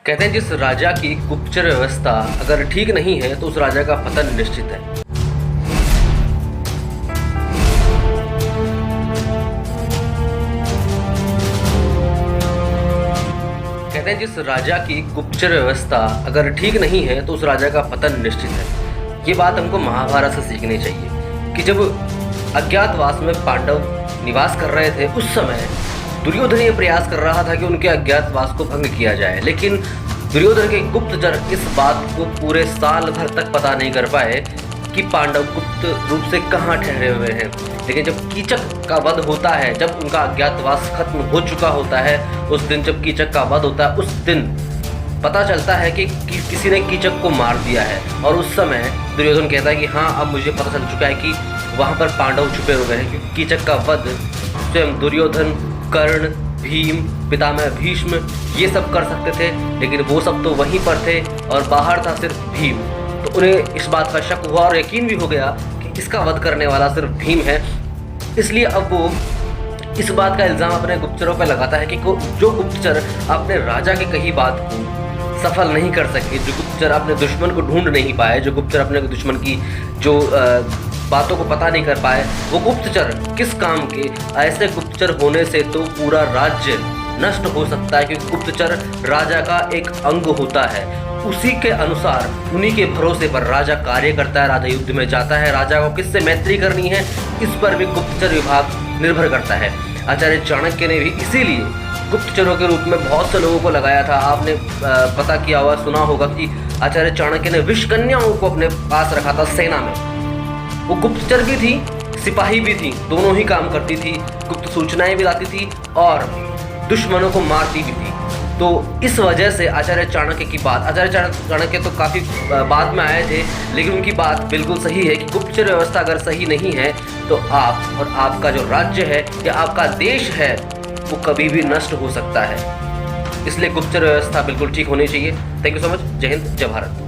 कहते हैं जिस राजा की गुप्तचर व्यवस्था अगर ठीक नहीं है तो उस राजा का पतन निश्चित है। कहते हैं जिस राजा की गुप्तचर व्यवस्था अगर ठीक नहीं है तो उस राजा का पतन निश्चित है। ये बात हमको महाभारत से सीखनी चाहिए कि जब अज्ञातवास में पांडव निवास कर रहे थे उस समय दुर्योधन ये प्रयास कर रहा था कि उनके अज्ञातवास को भंग किया जाए, लेकिन दुर्योधन के गुप्तचर इस बात को पूरे साल भर तक पता नहीं कर पाए कि पांडव गुप्त रूप से कहाँ ठहरे हुए हैं। लेकिन जब कीचक का वध होता है, जब उनका अज्ञातवास खत्म हो चुका होता है, उस दिन जब कीचक का वध होता है उस दिन पता चलता है कि किसी ने कीचक को मार दिया है। और उस समय दुर्योधन कहता है कि हाँ, अब मुझे पता चल चुका है कि वहाँ पर पांडव छुपे हुए हैं, क्योंकि कीचक का वध स्वयं दुर्योधन, कर्ण, भीम, पितामह भीष्म ये सब कर सकते थे, लेकिन वो सब तो वहीं पर थे और बाहर था सिर्फ भीम। तो उन्हें इस बात का शक हुआ और यकीन भी हो गया कि इसका वध करने वाला सिर्फ भीम है। इसलिए अब वो इस बात का इल्ज़ाम अपने गुप्तचरों पर लगाता है कि जो गुप्तचर अपने राजा की कही बात को सफल नहीं कर सके, जो गुप्तचर अपने दुश्मन को ढूंढ नहीं पाए, जो गुप्तचर अपने दुश्मन की जो बातों को पता नहीं कर पाए, वो गुप्तचर किस काम के। ऐसे गुप्तचर होने से तो पूरा राज्य नष्ट हो सकता है, क्योंकि गुप्तचर राजा का एक अंग होता है। उसी के अनुसार, उन्हीं के भरोसे पर राजा कार्य करता है, राजा युद्ध में जाता है। राजा को किससे मैत्री करनी है इस पर भी गुप्तचर विभाग निर्भर करता है। आचार्य चाणक्य ने भी इसीलिए गुप्तचरों के रूप में बहुत से लोगों को लगाया था। आपने पता किया हुआ, सुना होगा कि आचार्य चाणक्य ने विषकन्याओं को अपने पास रखा था सेना में। वो गुप्तचर भी थी, सिपाही भी थी, दोनों ही काम करती थी, गुप्त सूचनाएं भी लाती थी और दुश्मनों को मारती भी थी। तो इस वजह से आचार्य चाणक्य की बात, आचार्य चाणक्य तो काफ़ी बाद में आए थे, लेकिन उनकी बात बिल्कुल सही है कि गुप्तचर व्यवस्था अगर सही नहीं है तो आप और आपका जो राज्य है या आपका देश है वो कभी भी नष्ट हो सकता है। इसलिए गुप्तचर व्यवस्था बिल्कुल ठीक होनी चाहिए। Thank you so much. जय हिंद, जय भारत।